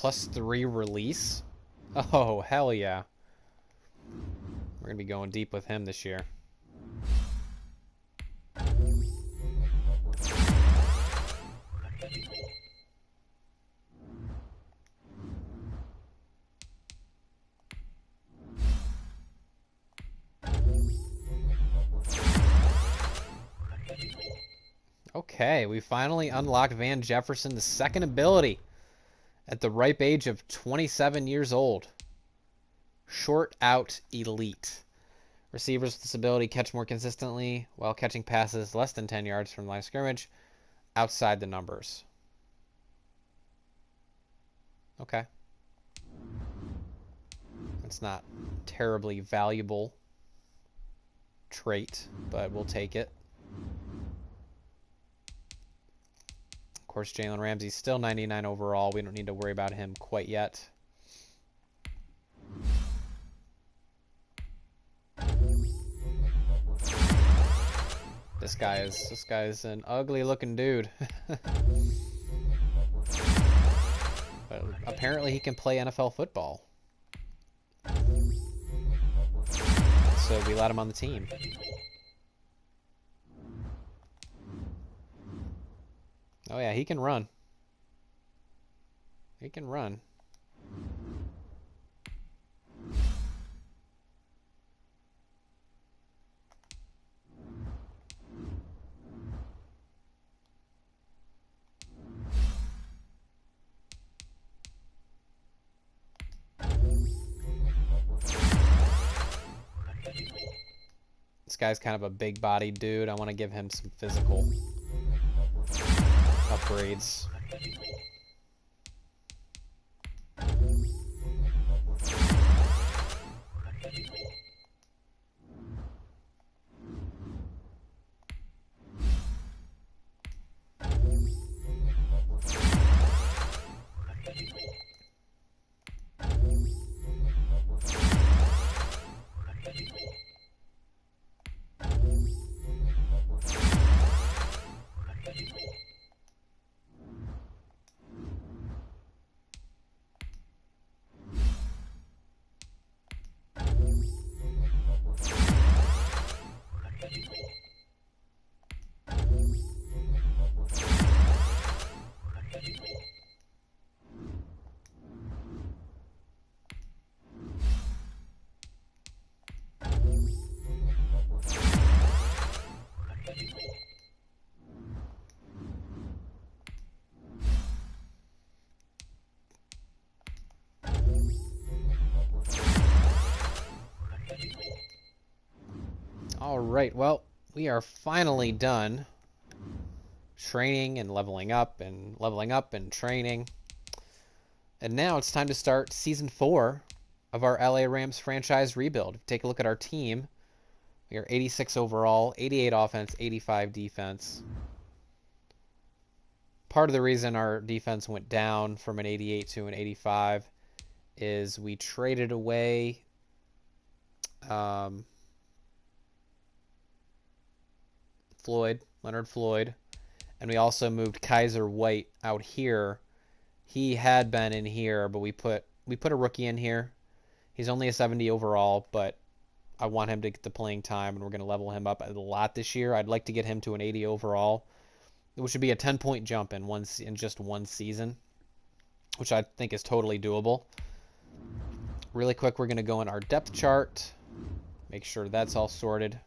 +3 release. Oh, hell yeah. We're going to be going deep with him this year. Okay, we finally unlocked Van Jefferson, the second ability at the ripe age of 27 years old. Short out elite. Receivers with this ability catch more consistently while catching passes less than 10 yards from the line of scrimmage outside the numbers. Okay. It's not terribly valuable trait, but we'll take it. Of course, Jalen Ramsey's still 99 overall. We don't need to worry about him quite yet. This guy is an ugly looking dude. But apparently he can play NFL football. So we let him on the team. Oh yeah, he can run. He can run. This guy's kind of a big-bodied dude. I want to give him some physical upgrades. Alright, well, we are finally done training and leveling up and training. And now it's time to start Season 4 of our LA Rams franchise rebuild. Take a look at our team. We are 86 overall, 88 offense, 85 defense. Part of the reason our defense went down from an 88 to an 85 is we traded away Leonard Floyd, and we also moved Kaiser White out here. He had been in here, but we put a rookie in here. He's only a 70 overall, but I want him to get the playing time, and we're going to level him up a lot this year. I'd like to get him to an 80 overall, which would be a 10-point jump in just one season, which I think is totally doable. Really quick, we're going to go in our depth chart, make sure that's all sorted.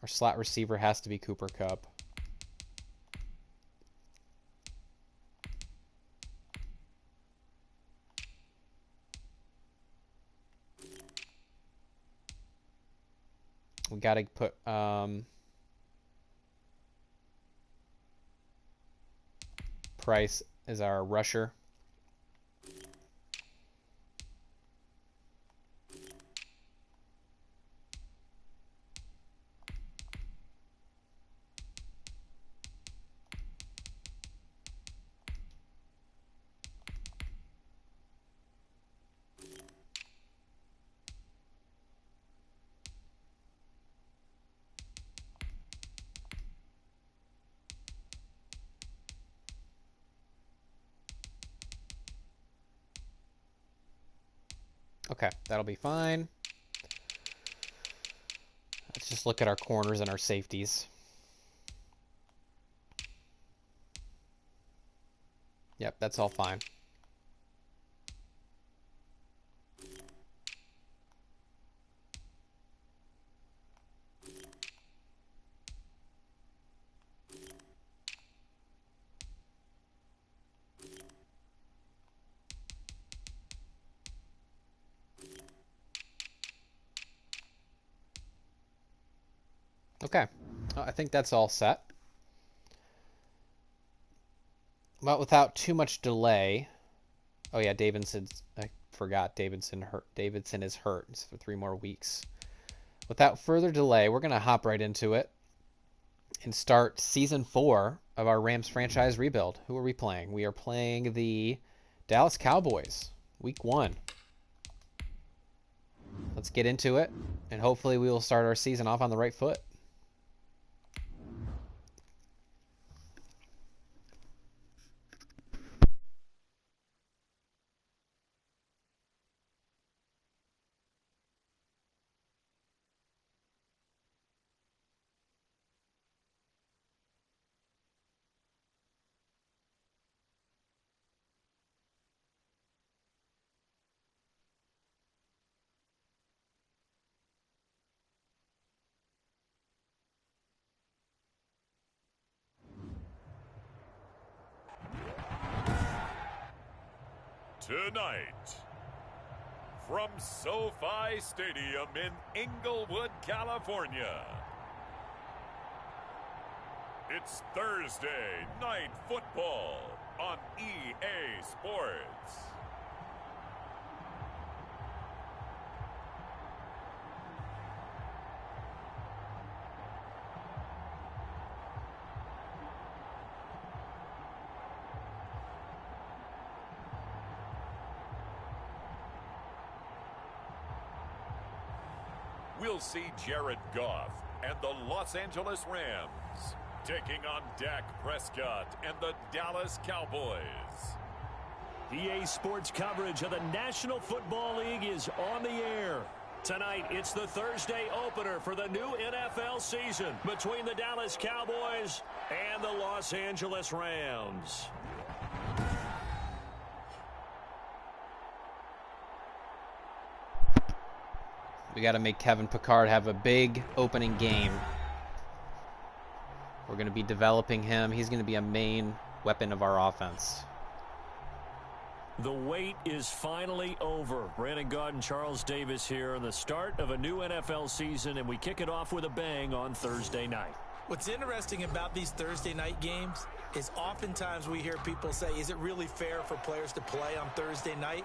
Our slot receiver has to be Cooper Kupp. We got to put Price as our rusher. Okay, that'll be fine. Let's just look at our corners and our safeties. Yep, that's all fine. Okay, I think that's all set. Well, without too much delay. Oh yeah, I forgot Davidson hurt. Davidson is hurt for 3 more weeks. Without further delay, we're gonna hop right into it and start season 4 of our Rams franchise rebuild. Who are we playing? We are playing the Dallas Cowboys, week 1. Let's get into it, and hopefully we will start our season off on the right foot. Tonight, from SoFi Stadium in Inglewood, California, it's Thursday Night Football on EA Sports. We'll see Jared Goff and the Los Angeles Rams taking on Dak Prescott and the Dallas Cowboys. EA Sports coverage of the National Football League is on the air. Tonight, it's the Thursday opener for the new NFL season between the Dallas Cowboys and the Los Angeles Rams. We got to make Kevin Pickard have a big opening game. We're going to be developing him. He's going to be a main weapon of our offense. The wait is finally over. Brandon Gaudin, Charles Davis here on the start of a new NFL season, and we kick it off with a bang on Thursday night. What's interesting about these Thursday night games is oftentimes we hear people say, is it really fair for players to play on Thursday night?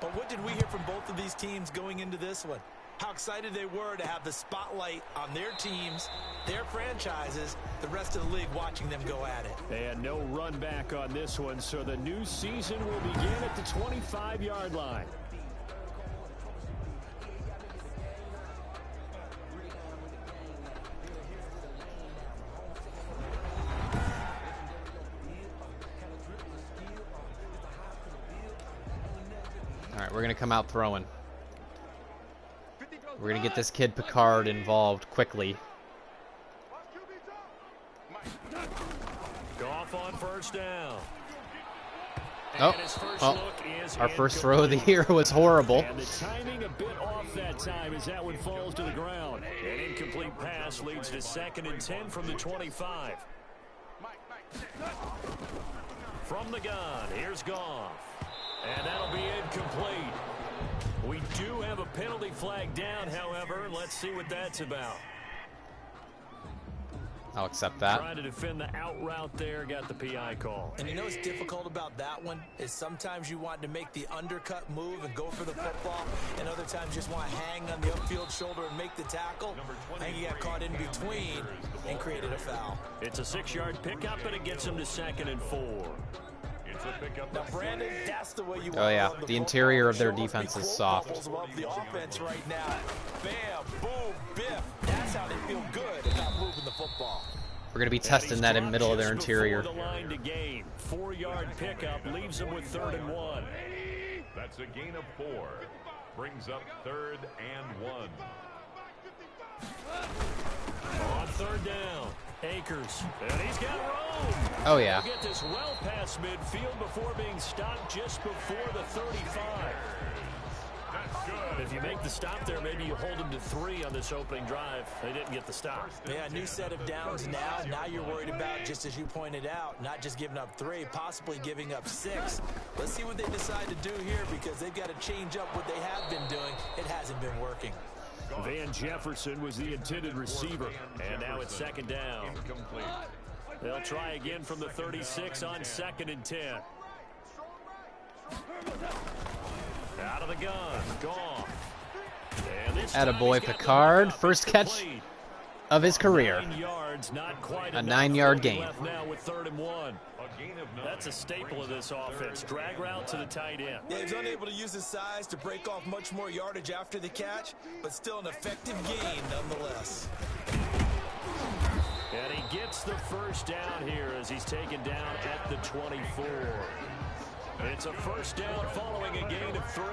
But what did we hear from both of these teams going into this one? How excited they were to have the spotlight on their teams, their franchises, the rest of the league watching them go at it. And no run back on this one, so the new season will begin at the 25-yard line. All right, we're going to come out throwing. We're going to get this kid Pickard involved quickly. Goff on first down. Our first throw of the year was horrible. And the timing a bit off that time as that one falls to the ground. An incomplete pass leads to 2nd and 10 from the 25. From the gun, here's Goff. And that'll be incomplete. We do have a penalty flag down, however. Let's see what that's about. I'll accept that. Trying to defend the out route there, got the PI call. And you know what's difficult about that one is sometimes you want to make the undercut move and go for the football, and other times you just want to hang on the upfield shoulder and make the tackle. And he got caught in between and created a foul. It's a 6-yard pickup, and it gets him to 2nd and 4. Now, Brandon, that's the way you want Oh yeah, to run the interior of their Show defense must be is quote soft. bubbles above the offense right now. Bam, boom, biff. That's how they feel good about moving the football. We're going to be testing that in the middle of their interior. The line to gain. 4-yard pickup leaves them with 3rd and 1. That's a gain of 4. Brings up 3rd and 1. On 3rd down, Akers, and he's got room. Oh, yeah. He'll get this well past midfield before being stopped just before the 35. If you make the stop there, maybe you hold them to 3 on this opening drive. They didn't get the stop. Yeah, new set of downs now. Now you're worried about, just as you pointed out, not just giving up 3, possibly giving up 6. Let's see what they decide to do here, because they've got to change up what they have been doing. It hasn't been working. Van Jefferson was the intended receiver, and now it's 2nd down. They'll try again from the 36 on 2nd and 10. Out of the gun, gone. Attaboy Picard, first catch of his career. 9 yards, not quite a enough. 9-yard gain. Left now with 3rd and 1. That's a staple of this offense. Drag route to the tight end. Yeah, he's unable to use his size to break off much more yardage after the catch, but still an effective gain nonetheless. And he gets the 1st down here as he's taken down at the 24. It's a 1st down following a gain of 3.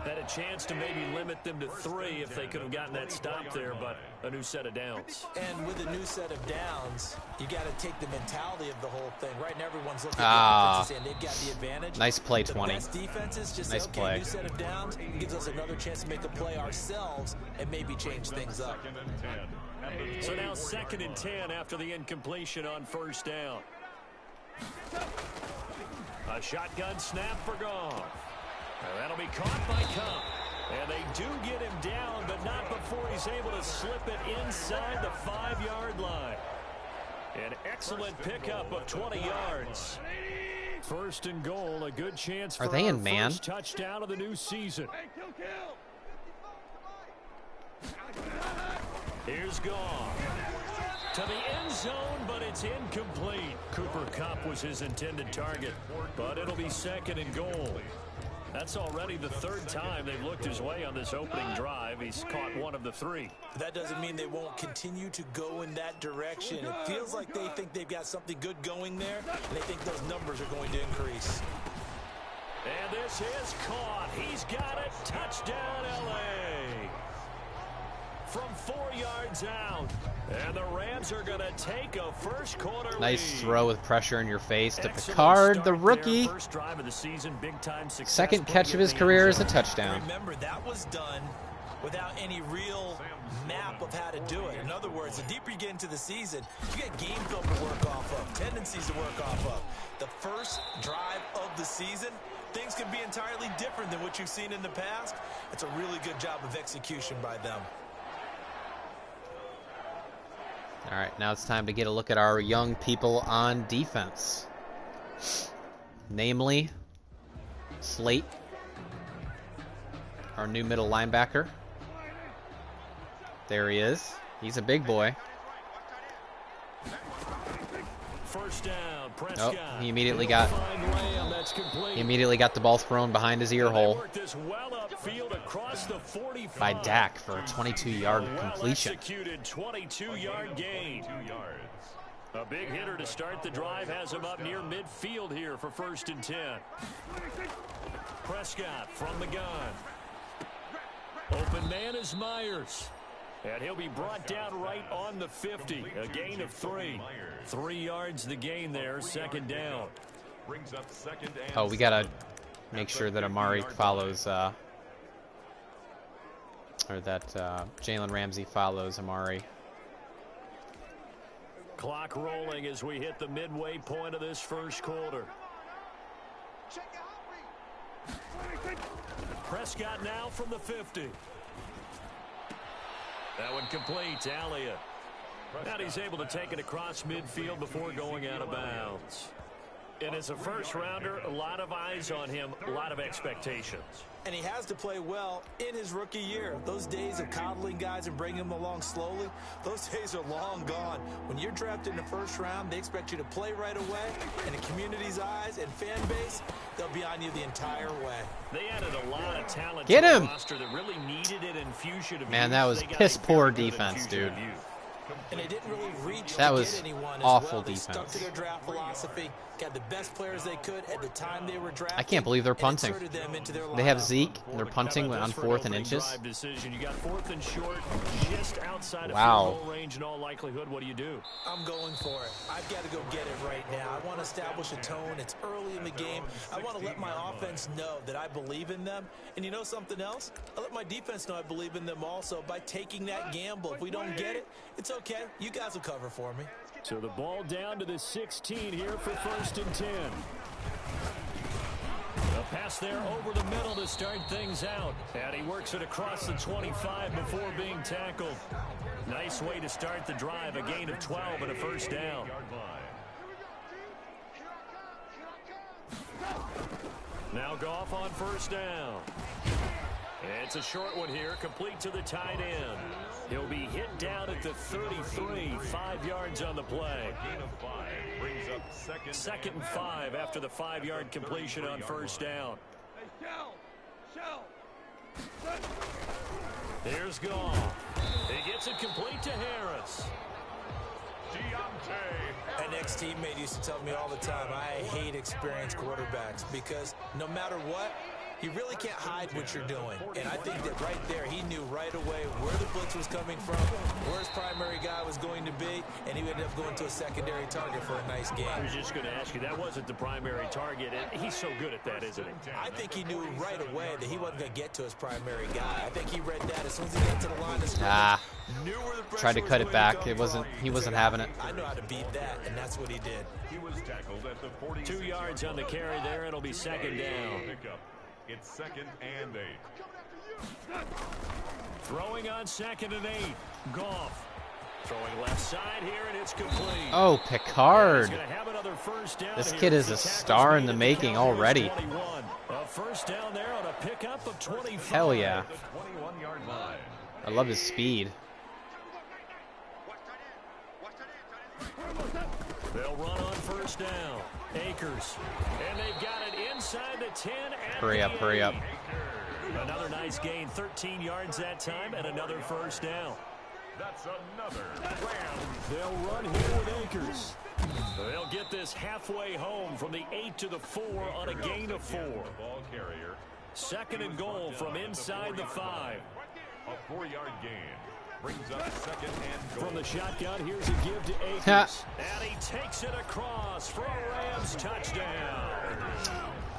Had a chance to maybe limit them to 3 if they could have gotten that stop there, but a new set of downs. And with a new set of downs, you got to take the mentality of the whole thing. Right now, everyone's looking at the defenses, and they've got the advantage. Nice play, the 20. Best defenses just Nice say, okay, play. new set of downs gives us another chance to make a play ourselves and maybe change things up. So now 2nd and 10 after the incompletion on 1st down. A shotgun snap for Goff. And that'll be caught by Cup. And they do get him down, but not before he's able to slip it inside the 5-yard line. An excellent pickup of 20 yards. 1st and goal, a good chance for Are they in our man? first touchdown of the new season. Here's Goff. To the end zone, but it's incomplete. Cooper Kupp was his intended target, but it'll be 2nd and goal. That's already the 3rd time they've looked his way on this opening drive. He's caught 1 of the 3. That doesn't mean they won't continue to go in that direction. It feels like they think they've got something good going there, and they think those numbers are going to increase. And this is caught. He's got it. Touchdown, L.A. From 4 yards out. And the Rams are going to take a first quarter Nice lead. throw with pressure in your face to Excellent Picard, the start rookie. there. First drive of the season, big time success. 2nd catch of putting his it in the career end is a zone. touchdown. Remember, that was done without any real map of how to do it. In other words, the deeper you get into the season, you get game film to work off of, tendencies to work off of. The first drive of the season, things can be entirely different than what you've seen in the past. It's a really good job of execution by them. All right, now it's time to get a look at our young people on defense. Namely, Slate, our new middle linebacker. There he is. He's a big boy. 1st down, Oh, Prescott. he immediately got the ball thrown behind his ear hole Well upfield across the 45. by Dak for a 22-yard completion. Executed 22-yard gain. A big hitter to start the drive has him up near midfield here for 1st and 10. Prescott from the gun. Open man is Myers. And he'll be brought down right on the 50. A gain of 3. 3 yards the gain there, 2nd down. Oh, we got to make sure that Amari follows, or that Jalen Ramsey follows Amari. Clock rolling as we hit the midway point of this first quarter. Prescott now from the 50. That one complete. Elliott. And he's able to take it across midfield before going out of bounds. And as a first rounder, a lot of eyes on him, a lot of expectations. And he has to play well in his rookie year. Those days of coddling guys and bringing them along slowly, those days are long gone. When you're drafted in the 1st round, they expect you to play right away. In the community's eyes and fan base, they'll be on you the entire way. They added a lot of talent Get to him! the roster that really needed an infusion of Man, youth. that was They got a piss poor very good defense, infusion dude. of youth. And they didn't really reach That to was get anyone as awful well. They stuck defense. to their draft philosophy, got the best players they could at the time they were drafting. I can't believe they're and punting. inserted them into their They have lineup. Zeke. They're punting on 4th and inches. Drive decision. You got 4th and short, just outside of Wow. field goal range in all likelihood. What do you do? I'm going for it. I've got to go get it right now. I want to establish a tone. It's early in the game. I want to let my offense know that I believe in them. And you know something else? I let my defense know I believe in them also by taking that gamble. If we don't get it, it's okay. You guys will cover for me. So the ball down to the 16 here for 1st and 10. A pass there over the middle to start things out. And he works it across the 25 before being tackled. Nice way to start the drive. A gain of 12 and a 1st down. Now Goff on 1st down. It's a short one here, complete to the tight end. He'll be hit down at the 33, 5 yards on the play. Second and 5 after the 5-yard completion on 1st down. Here's Goff. He gets it complete to Harris. An ex-teammate used to tell me all the time, I hate experienced quarterbacks because no matter what, you really can't hide what you're doing. And I think that right there, he knew right away where the blitz was coming from, where his primary guy was going to be, and he ended up going to a secondary target for a nice game. I was just going to ask you, that wasn't the primary target, and he's so good at that, isn't he? I think he knew right away that he wasn't going to get to his primary guy. I think he read that as soon as he got to the line of scrimmage. Knew where the pressure Tried to was cut it going back. come It wasn't. from. He wasn't said, having it. I know how to beat that, and that's what he did. He was tackled at the 2 yards on the carry there. It'll be 2nd down. It's 2nd and 8. Throwing on 2nd and 8. Goff. Throwing left side here, and it's complete. Oh, Picard. He's gonna have another 1st down This here. kid is He a tackles star in me the at making count. already. 21. A 1st down there on a pickup of 25. Hell yeah. The 21-yard line. I love his speed. They'll run on 1st down. Akers. And they've got it inside the 10. Hurry up, hurry up. Another nice gain. 13 yards that time and another 1st down. That's another Rams. They'll run here with Akers. They'll get this halfway home from the 8 to the 4 on a gain of 4. Ball carrier. 2nd and goal from inside the 5. A 4-yard gain. Brings up 2nd and goal. From the shotgun, here's a give to Akers. And he takes it across for a Rams touchdown.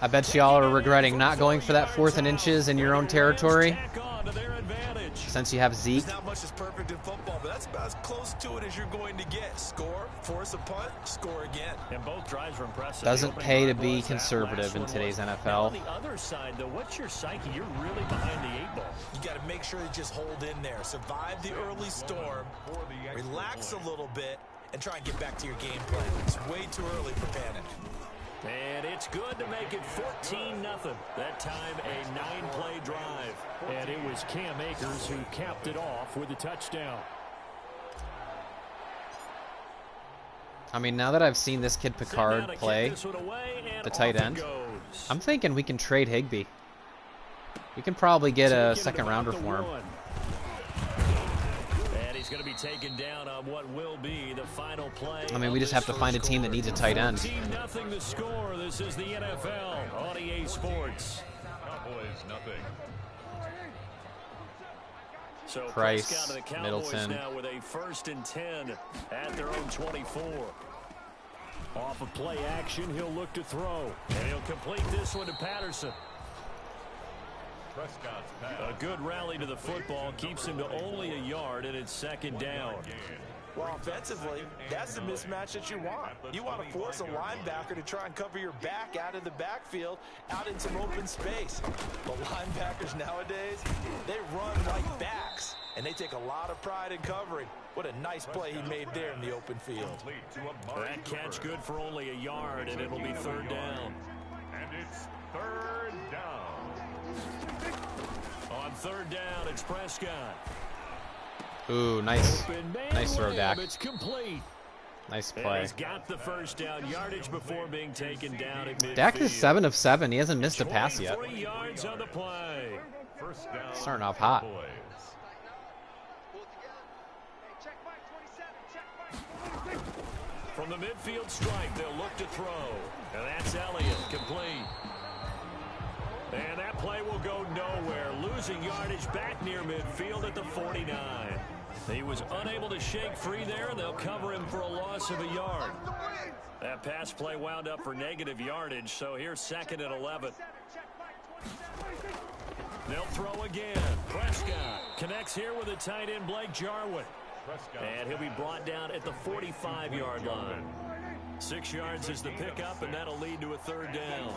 I bet y'all are regretting not going for that 4th and inches in your own territory Tack on to their advantage. since you have Zeke. Not much is perfect in football, but that's about as close to it as you're going to get. Score, force a punt, score again. And both drives were impressive. Doesn't The opening pay to drive be was that conservative last in one today's was. NFL. Now, on the other side, though, what's your psyche? You're really behind the 8 ball. You got to make sure you just hold in there. Survive the early storm, relax a little bit, and try and get back to your game plan. It's way too early for panic. And it's good to make it 14-0. That time a 9-play drive. And it was Cam Akers who capped it off with a touchdown. I mean, now that I've seen this kid Picard play, the tight end, I'm thinking we can trade Higbee. We can probably get a 2nd rounder for him. And he's going to be taken down on what will be the final play. I mean, we just have to find a team that needs a tight end. 14-0 the score. This is the NFL on EA Sports. Cowboys nothing. So Price, Prescott of the Cowboys Middleton. now with a 1st and 10 at their own 24. Off of play action, he'll look to throw. And he'll complete this one to Patterson. Prescott's pass. A good rally to the football keeps him to only a yard, and it's 2nd down. Well, offensively, that's the mismatch that you want. You want to force a linebacker to try and cover your back out of the backfield, out in some open space. But linebackers nowadays, they run like backs, and they take a lot of pride in covering. What a nice play he made there in the open field. That catch good for only a yard, and it'll be 3rd down. And it's 3rd down. On 3rd down, it's Prescott. Ooh, nice. Open man Nice throw, Lamb, Dak. It's complete. Nice And play. he's got the 1st down yardage before being taken down at midfield. Dak is 7 of 7. He hasn't missed a pass yet. 23 yards on the play. First down. Starting off hot. Cowboys. From the midfield stripe, they'll look to throw. And that's Elliott, complete. And that play will go nowhere, losing yardage back near midfield at the 49. He was unable to shake free there, and they'll cover him for a loss of a yard. That pass play wound up for negative yardage, so here's 2nd and 11. They'll throw again. Prescott connects here with the tight end, Blake Jarwin. And he'll be brought down at the 45-yard line. 6 yards is the pickup, and that'll lead to a 3rd down.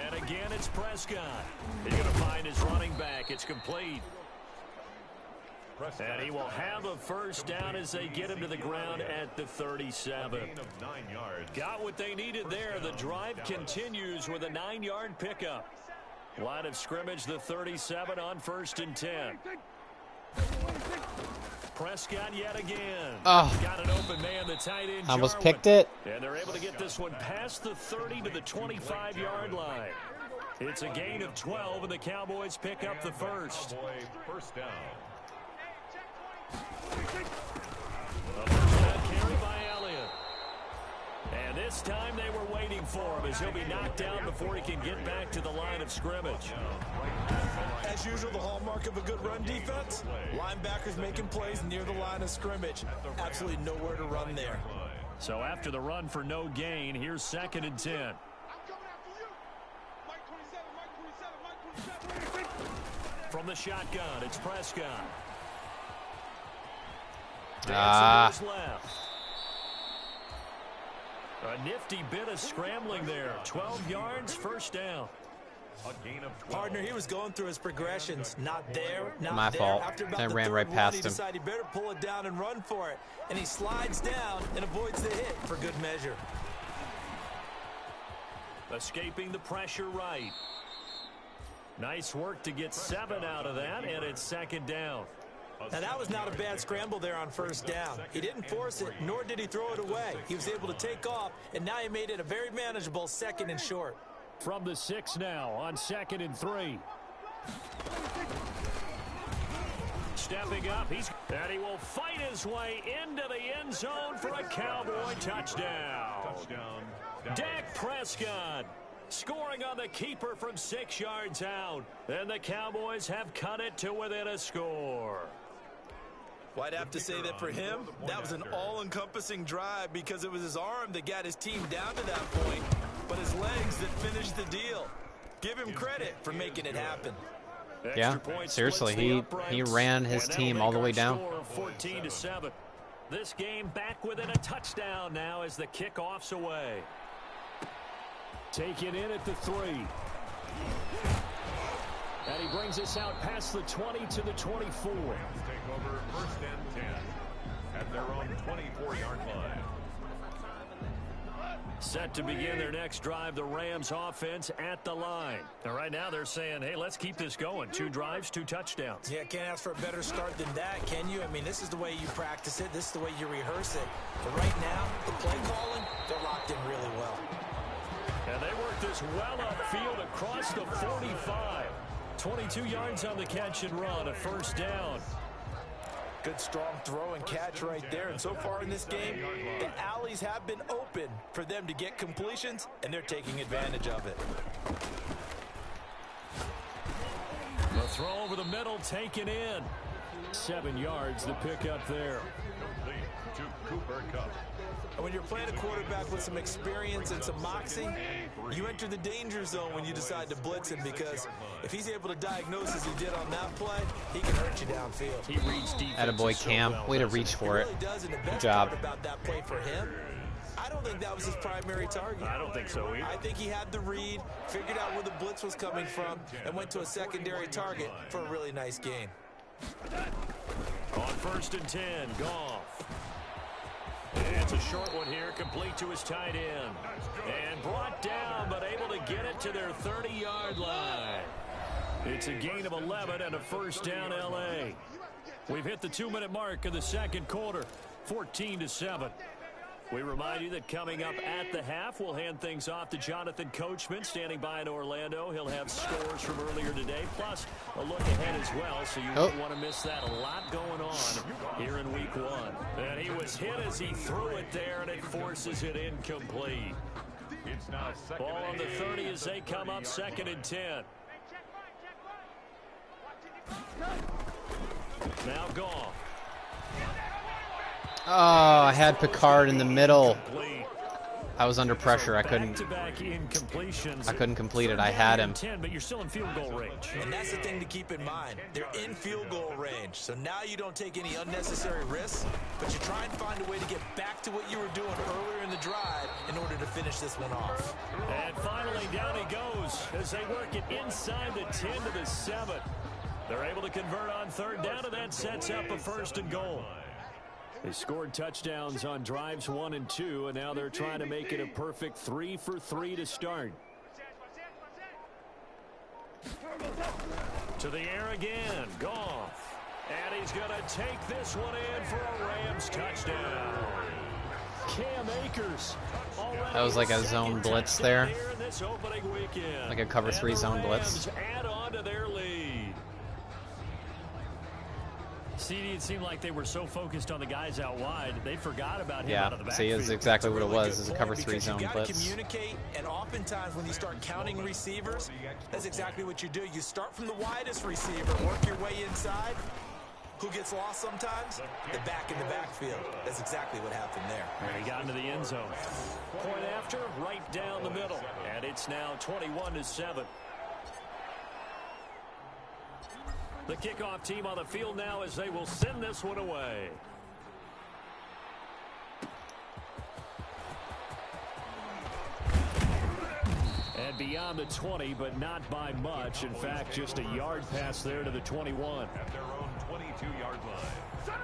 And again, it's Prescott. He's going to find his running back. It's complete. And he will have a 1st down as they get him to the ground at the 37. Got what they needed there. The drive continues with a 9-yard pickup. Line of scrimmage, the 37 on 1st and 10. Prescott yet again. Oh. Got an open man, the tight end, Almost Jarwin. picked it. And they're able to get this one past the 30 to the 25-yard line. It's a gain of 12, and the Cowboys pick up the 1st. First down. A 1st down carry by Elliott. And this time they were waiting for him as he'll be knocked down before he can get back to the line of scrimmage. As usual, the hallmark of a good run defense, linebackers making plays near the line of scrimmage. Absolutely nowhere to run there. So after the run for no gain, here's 2nd and 10. From the shotgun, it's Prescott. Dancing to his left. A nifty bit of scrambling there. 12 yards, 1st down. Partner, he was going through his progressions. Not there, not My there. fault. After about I the ran 3rd right one, past he him. decided he better pull it down and run for it. And he slides down and avoids the hit for good measure. Escaping the pressure right. Nice work to get 7 out of that, and it's 2nd down. Now, that was not a bad scramble there on 1st down. He didn't force it, nor did he throw it away. He was able to take off, and now he made it a very manageable 2nd and short. From the 6 now on 2nd and 3. Stepping up, and he will fight his way into the end zone for a Cowboy touchdown. Dak Prescott scoring on the keeper from 6 yards out. And the Cowboys have cut it to within a score. Well, I'd have to say that for him, that was an all-encompassing drive because it was his arm that got his team down to that point, but his legs that finished the deal. Give him credit for making it happen. Yeah, seriously, he ran his team all the way down. 14-7. This game back within a touchdown now as the kickoff's away. Take it in at the 3. And he brings us out past the 20 to the 24. Take over 1st and 10 at their own 24-yard line. Set to begin their next drive, the Rams offense at the line. Now, right now they're saying, hey, let's keep this going. 2 drives, 2 touchdowns. Yeah, can't ask for a better start than that, can you? I mean, this is the way you practice it. This is the way you rehearse it. But right now, the play calling, they're locked in really well. And they work this well upfield across the 45. 22 yards on the catch and run, a 1st down. Good strong throw and catch right there. And so far in this game, the alleys have been open for them to get completions, and they're taking advantage of it. The throw over the middle taken in. 7 yards, the pickup there. Complete to Cooper Kupp. And when you're playing a quarterback with some experience and some moxie, you enter the danger zone when you decide to blitz him, because if he's able to diagnose as he did on that play, he can hurt you downfield. He reads deep. Attaboy, Cam. Way to reach for it. Really does, and the best Good job. part about that play for him, I don't think that was his primary target. I don't think so either. I think he had the read, figured out where the blitz was coming from, and went to a secondary target for a really nice gain. On 1st and 10, Goff. And it's a short one here, complete to his tight end. And brought down, but able to get it to their 30-yard line. It's a gain of 11 and a 1st down, L.A. We've hit the 2-minute mark of the 2nd quarter, 14-7. We remind you that coming up at the half, we'll hand things off to Jonathan Coachman, standing by in Orlando. He'll have scores from earlier today, plus a look ahead as well, so you won't want to miss that. A lot going on here in week 1. And he was hit as he threw it there, and it forces it incomplete. Ball on the 30 as they come up 2nd and 10. Now Goff. Oh, I had Picard in the middle. I was under pressure. I couldn't complete it. I had him. But you're still in field goal range. And that's the thing to keep in mind. They're in field goal range. So now you don't take any unnecessary risks, but you try and find a way to get back to what you were doing earlier in the drive in order to finish this one off. And finally down he goes as they work it inside the 10 to the 7. They're able to convert on 3rd down, and that sets up a 1st and goal. They scored touchdowns on drives 1 and 2, and now they're trying to make it a perfect 3 for 3 to start. To the air again, Goff. And he's going to take this one in for a Rams touchdown. Cam Akers. That was like a zone blitz there. Like a cover 3 zone blitz. Add on to their lead. CD, it seemed like they were so focused on the guys out wide, they forgot about him out of the backfield. See, it's exactly what it was. It's a cover 3 zone blitz. Communicate, and oftentimes when you start counting receivers, that's exactly what you do. You start from the widest receiver, work your way inside. Who gets lost sometimes? The back in the backfield. That's exactly what happened there. And he got into the end zone. Point after, right down the middle. And it's now 21-7. The kickoff team on the field now as they will send this one away. And beyond the 20, but not by much. In fact, just a yard pass there to the 21. At their own 22-yard line.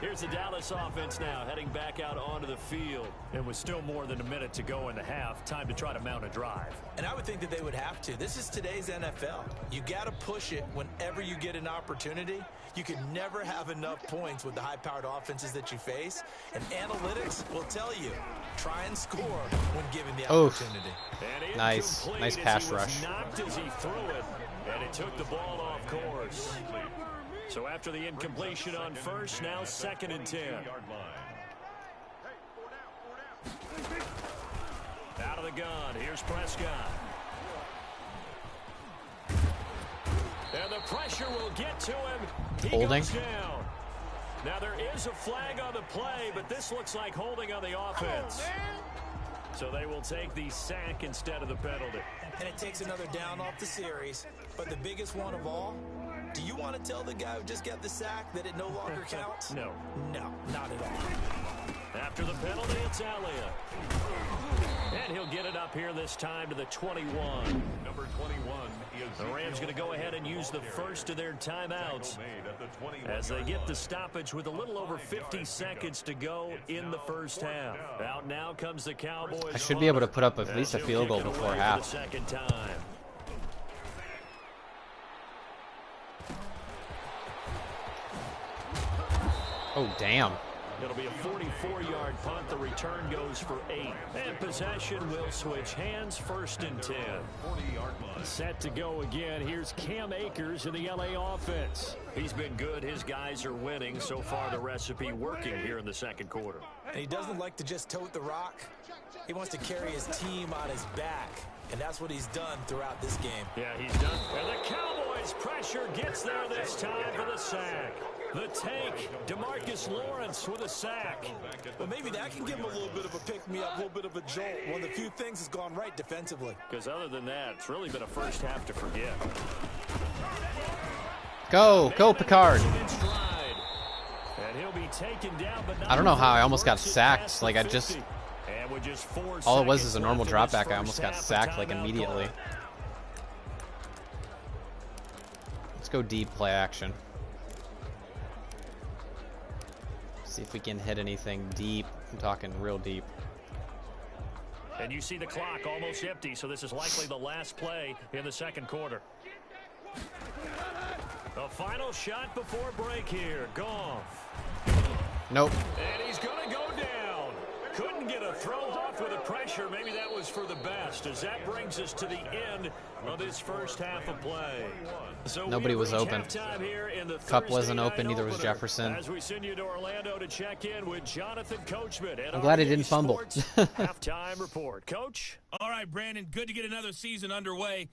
Here's the Dallas offense now heading back out onto the field. And with still more than a minute to go in the half, time to try to mount a drive. And I would think that they would have to. This is today's NFL. You got to push it whenever you get an opportunity. You can never have enough points with the high-powered offenses that you face. And analytics will tell you, try and score when given the opportunity. Nice pass rush. Knocked as he threw it, and it took the ball off course. So after the incompletion on 1st, now 2nd and 10. Out of the gun, here's Prescott. And the pressure will get to him. He goes down. Now there is a flag on the play, but this looks like holding on the offense. So they will take the sack instead of the penalty. And it takes another down off the series. But the biggest one of all, do you want to tell the guy who just got the sack that it no longer counts? No. No, not at all. After the penalty, it's Elliott. And he'll get it up here this time to the 21. Number 21 is the Rams going to go ahead and use the first of their timeouts as they get the stoppage with a little over 50 seconds to go in the first half. Out now comes the Cowboys. I should be able to put up at least a field goal before half. Second time. Oh, damn. It'll be a 44-yard punt. The return goes for 8. And possession will switch hands. 1st and 10. Set to go again. Here's Cam Akers in the LA offense. He's been good. His guys are winning. So far, the recipe working here in the second quarter. And he doesn't like to just tote the rock. He wants to carry his team on his back. And that's what he's done throughout this game. Yeah, he's done. And the Cowboys' pressure gets there this time for the sack. The tank, DeMarcus Lawrence with a sack. Well, maybe that can give him a little bit of a pick-me-up, a little bit of a jolt. One of the few things has gone right defensively. Because other than that, it's really been a first half to forget. Go Picard. And he'll be taken down, but I don't know how I almost got sacked. Like, I just... all it was is a normal drop back. I almost got sacked, like, immediately. Let's go deep play action. See if we can hit anything deep. I'm talking real deep. And you see the clock almost empty, so this is likely the last play in the second quarter. The final shot before break here. Goff. Nope. And he's going to go down. Couldn't get a throw off with the pressure. Maybe that was for the best, as that brings us to the end of this first half of play. So nobody was open. Cup wasn't open, neither was Jefferson. As we send you to Orlando to check in with Jonathan Coachman. I'm glad he didn't fumble. Halftime report. Coach? All right, Brandon, good to get another season underway.